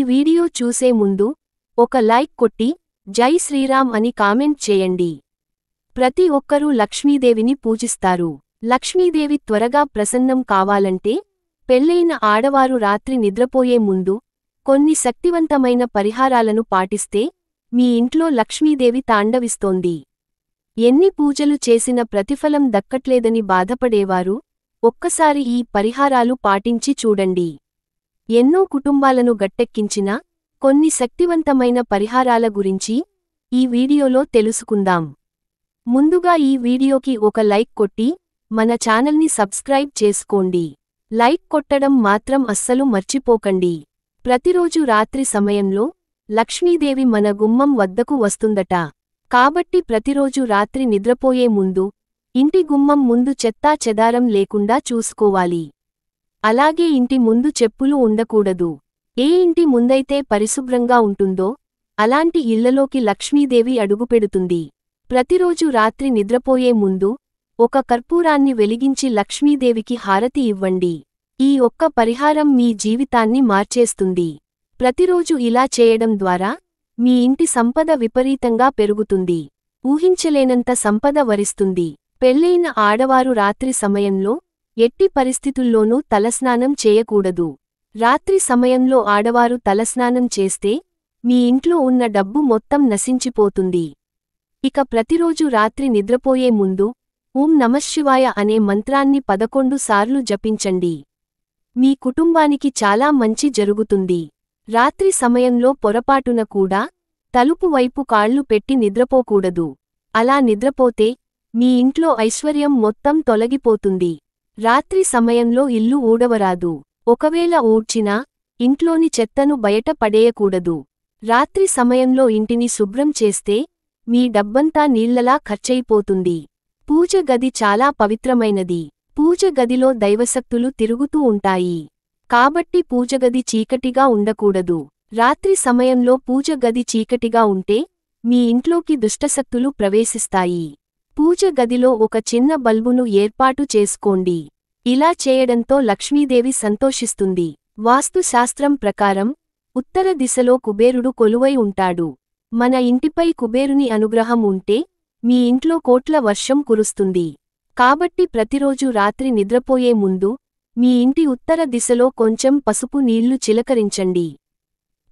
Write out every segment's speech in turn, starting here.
Video చూసే ముందు ఒక లైక్ కొట్టి జై శ్రీరామ్ అని కామెంట్ చేయండి. ప్రతి ఒక్కరూ లక్ష్మీదేవిని పూజిస్తారు. లక్ష్మీదేవి త్వరగా ప్రసన్నం కావాలంటే పెళ్లైన ఆడవారు రాత్రి నిద్రపోయే ముందు కొన్ని శక్తివంతమైన పరిహారాలను పాటిస్తే మీ ఇంట్లో లక్ష్మీదేవి తాండవిస్తోంది. ఎన్ని పూజలు చేసిన ప్రతిఫలం దక్కట్లేదని బాధపడేవారు ఒక్కసారి ఈ పరిహారాలు పాటించి చూడండి. ఎన్నో కుటుంబాలను గట్టెక్కించిన కొన్ని శక్తివంతమైన పరిహారాల గురించి ఈ వీడియోలో తెలుసుకుందాం. ముందుగా ఈ వీడియోకి ఒక లైక్ కొట్టి మన ఛానల్ని సబ్స్క్రైబ్ చేసుకోండి. లైక్ కొట్టడం మాత్రం అస్సలు మర్చిపోకండి. ప్రతిరోజు రాత్రి సమయంలో లక్ష్మీదేవి మన గుమ్మం వద్దకు వస్తుందట. కాబట్టి ప్రతిరోజు రాత్రి నిద్రపోయే ముందు ఇంటి గుమ్మం ముందు చెత్తా చెదారం లేకుండా చూసుకోవాలి. అలాగే ఇంటి ముందు చెప్పులు ఉండకూడదు. ఏ ఇంటి ముందైతే పరిశుభ్రంగా ఉంటుందో అలాంటి ఇళ్లలోకి లక్ష్మీదేవి అడుగుపెడుతుంది. ప్రతిరోజు రాత్రి నిద్రపోయే ముందు ఒక కర్పూరాన్ని వెలిగించి లక్ష్మీదేవికి హారతి ఇవ్వండి. ఈ ఒక్క పరిహారం మీ జీవితాన్ని మార్చేస్తుంది. ప్రతిరోజు ఇలా చేయడం ద్వారా మీ ఇంటి సంపద విపరీతంగా పెరుగుతుంది. ఊహించలేనంత సంపద వరిస్తుంది. పెళ్లైన ఆడవారు రాత్రి సమయంలో ఎట్టి పరిస్థితుల్లోనూ తలస్నానం చేయకూడదు. రాత్రి సమయంలో ఆడవారు తలస్నానం చేస్తే మీ ఇంట్లో ఉన్న డబ్బు మొత్తం నశించిపోతుంది. ఇక ప్రతిరోజు రాత్రి నిద్రపోయే ముందు ఓం నమఃశివాయ అనే మంత్రాన్ని 11 సార్లు జపించండి. మీ కుటుంబానికి చాలా మంచి జరుగుతుంది. రాత్రి సమయంలో పొరపాటున కూడా తలుపు వైపు కాళ్లు పెట్టి నిద్రపోకూడదు. అలా నిద్రపోతే మీ ఇంట్లో ఐశ్వర్యం మొత్తం తొలగిపోతుంది. రాత్రి సమయంలో ఇల్లు ఊడవరాదు. ఒకవేళ ఊడ్చినా ఇంట్లోని చెత్తను బయట పడేయకూడదు. రాత్రి సమయంలో ఇంటిని శుభ్రం చేస్తే మీ డబ్బంతా నీళ్లలా ఖర్చయిపోతుంది. పూజ గది చాలా పవిత్రమైనది. పూజ గదిలో దైవశక్తులు తిరుగుతూ ఉంటాయి. కాబట్టి పూజగది చీకటిగా ఉండకూడదు. రాత్రి సమయంలో పూజ గది చీకటిగా ఉంటే మీ ఇంట్లోకి దుష్టశక్తులు ప్రవేశిస్తాయి. పూజ గదిలో ఒక చిన్న బల్బును ఏర్పాటు చేసుకోండి. ఇలా చేయడంతో లక్ష్మీదేవి సంతోషిస్తుంది. వాస్తు శాస్త్రం ప్రకారం ఉత్తర దిశలో కుబేరుడు కొలువై ఉంటాడు. మన ఇంటిపై కుబేరుని అనుగ్రహం ఉంటే మీ ఇంట్లో కోట్ల వర్షం కురుస్తుంది. కాబట్టి ప్రతిరోజు రాత్రి నిద్రపోయే ముందు మీ ఇంటి ఉత్తర దిశలో కొంచెం పసుపు నీళ్లు చిలకరించండి.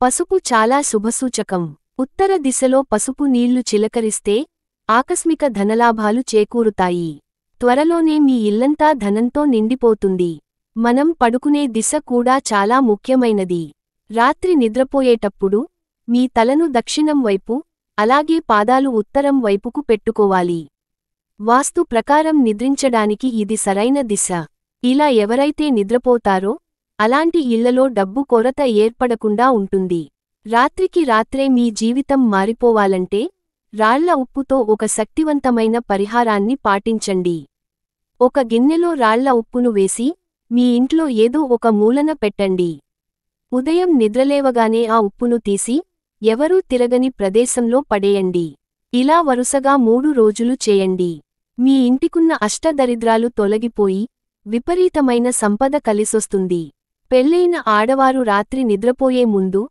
పసుపు చాలా శుభసూచకం. ఉత్తర దిశలో పసుపు నీళ్లు చిలకరిస్తే ఆకస్మిక ధనలాభాలు చేకూరుతాయి. త్వరలోనే మీ ఇల్లంతా ధనంతో నిండిపోతుంది. మనం పడుకునే దిశ కూడా చాలా ముఖ్యమైనది. రాత్రి నిద్రపోయేటప్పుడు మీ తలను దక్షిణం వైపు అలాగే పాదాలు ఉత్తరం వైపుకు పెట్టుకోవాలి. వాస్తు ప్రకారం నిద్రించడానికి ఇది సరైన దిశ. ఇలా ఎవరైతే నిద్రపోతారో అలాంటి ఇళ్లలో డబ్బు కొరత ఏర్పడకుండా ఉంటుంది. రాత్రికి రాత్రే మీ జీవితం మారిపోవాలంటే రాళ్ల ఉప్పుతో ఒక శక్తివంతమైన పరిహారాన్ని పాటించండి. ఒక గిన్నెలో రాళ్ల ఉప్పును వేసి మీ ఇంట్లో ఏదో ఒక మూలన పెట్టండి. ఉదయం నిద్రలేవగానే ఆ ఉప్పును తీసి ఎవరూ తిరగని ప్రదేశంలో పడేయండి. ఇలా వరుసగా 3 రోజులు చేయండి. మీ ఇంటికున్న అష్టదరిద్రాలు తొలగిపోయి విపరీతమైన సంపద కలిసొస్తుంది. పెళ్లైన ఆడవారు రాత్రి నిద్రపోయే ముందు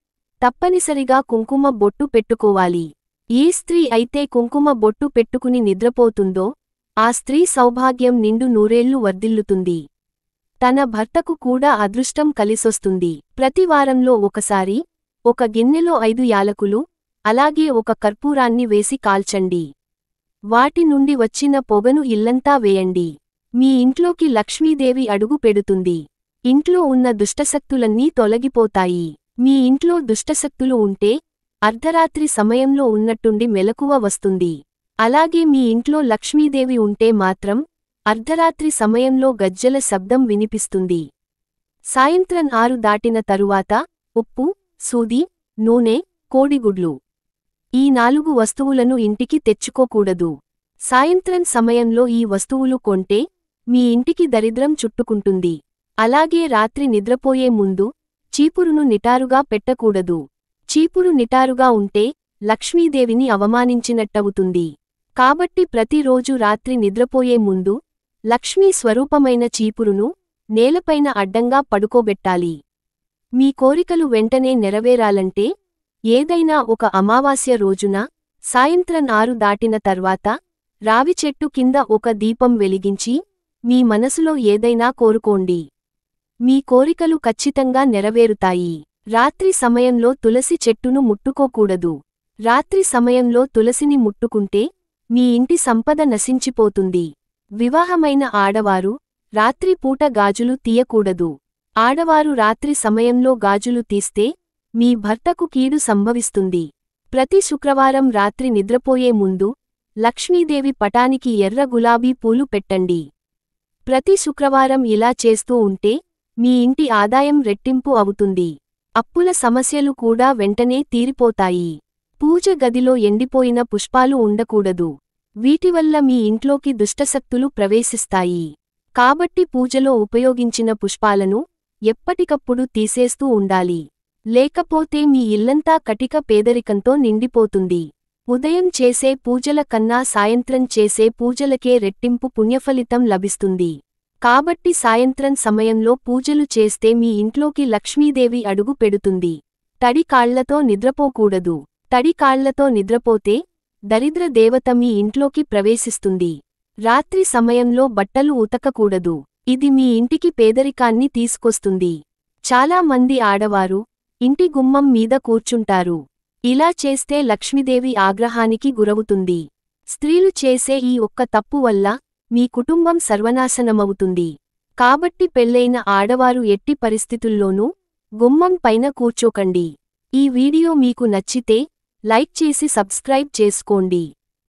తప్పనిసరిగా కుంకుమ బొట్టు పెట్టుకోవాలి. ఏ స్త్రీ అయితే కుంకుమ బొట్టు పెట్టుకుని నిద్రపోతుందో ఆ స్త్రీ సౌభాగ్యం నిండు నూరేళ్లు వర్ధిల్లుతుంది. తన భర్తకు కూడా అదృష్టం కలిసొస్తుంది. ప్రతి వారంలో ఒకసారి ఒక గిన్నెలో 5 యాలకులు అలాగే ఒక కర్పూరాన్ని వేసి కాల్చండి. వాటి నుండి వచ్చిన పొగను ఇల్లంతా వేయండి. మీ ఇంట్లోకి లక్ష్మీదేవి అడుగు పెడుతుంది. ఇంట్లో ఉన్న దుష్టశక్తులన్నీ తొలగిపోతాయి. మీ ఇంట్లో దుష్టశక్తులు ఉంటే అర్ధరాత్రి సమయంలో ఉన్నట్టుండి మెలకువ వస్తుంది. అలాగే మీ ఇంట్లో లక్ష్మీదేవి ఉంటే మాత్రం అర్ధరాత్రి సమయంలో గజ్జెల శబ్దం వినిపిస్తుంది. సాయంత్రం 6 దాటిన తరువాత ఉప్పు, సూది, నూనె, కోడిగుడ్లు ఈ 4 వస్తువులను ఇంటికి తెచ్చుకోకూడదు. సాయంత్రం సమయంలో ఈ వస్తువులు కొంటే మీ ఇంటికి దరిద్రం చుట్టుకుంటుంది. అలాగే రాత్రి నిద్రపోయే ముందు చీపురును నిటారుగా పెట్టకూడదు. చీపురు నిటారుగా ఉంటే లక్ష్మీదేవిని అవమానించినట్టవుతుంది. కాబట్టి ప్రతిరోజు రాత్రి నిద్రపోయే ముందు లక్ష్మీ స్వరూపమైన చీపురును నేలపైన అడ్డంగా పడుకోబెట్టాలి. మీ కోరికలు వెంటనే నెరవేరాలంటే ఏదైనా ఒక అమావాస్య రోజున సాయంత్రం 6 దాటిన తర్వాత రావి చెట్టు కింద ఒక దీపం వెలిగించి మీ మనసులో ఏదైనా కోరుకోండి. మీ కోరికలు ఖచ్చితంగా నెరవేరుతాయి. రాత్రి సమయంలో తులసి చెట్టును ముట్టుకోకూడదు. రాత్రి సమయంలో తులసిని ముట్టుకుంటే మీ ఇంటి సంపద నశించిపోతుంది. వివాహమైన ఆడవారు రాత్రి పూట గాజులు తీయకూడదు. ఆడవారు రాత్రి సమయంలో గాజులు తీస్తే మీ భర్తకు కీడు సంభవిస్తుంది. ప్రతి శుక్రవారం రాత్రి నిద్రపోయే ముందు లక్ష్మీదేవి పటానికి ఎర్ర గులాబీ పూలు పెట్టండి. ప్రతి శుక్రవారం ఇలా చేస్తూ ఉంటే మీ ఇంటి ఆదాయం రెట్టింపు అవుతుంది. అప్పుల సమస్యలు కూడా వెంటనే తీరిపోతాయి. పూజ గదిలో ఎండిపోయిన పుష్పాలు ఉండకూడదు. వీటివల్ల మీ ఇంట్లోకి దుష్టశక్తులు ప్రవేశిస్తాయి. కాబట్టి పూజలో ఉపయోగించిన పుష్పాలను ఎప్పటికప్పుడు తీసేస్తూ ఉండాలి. లేకపోతే మీ ఇల్లంతా కటిక పేదరికంతో నిండిపోతుంది. ఉదయం చేసే పూజల కన్నా సాయంత్రం చేసే పూజలకే రెట్టింపు పుణ్యఫలితం లభిస్తుంది. కాబట్టి సాయంత్రం సమయంలో పూజలు చేస్తే మీ ఇంట్లోకి లక్ష్మీదేవి అడుగు పెడుతుంది. తడి కాళ్లతో నిద్రపోకూడదు. తడి కాళ్లతో నిద్రపోతే దరిద్ర దేవత మీ ఇంట్లోకి ప్రవేశిస్తుంది. రాత్రి సమయంలో బట్టలు ఉతకకూడదు. ఇది మీ ఇంటికి పేదరికాన్ని తీసుకొస్తుంది. చాలా మంది ఆడవారు ఇంటి గుమ్మం మీద కూర్చుంటారు. ఇలా చేస్తే లక్ష్మీదేవి ఆగ్రహానికి గురవుతుంది. స్త్రీలు చేసే ఈ ఒక్క తప్పు వల్ల మీ కుటుంబం సర్వనాశనమవుతుంది. కాబట్టి పెళ్లైన ఆడవారు ఎట్టి పరిస్థితుల్లోనూ గుమ్మం పైన కూర్చోకండి. ఈ వీడియో మీకు నచ్చితే లైక్ చేసి సబ్స్క్రైబ్ చేసుకోండి.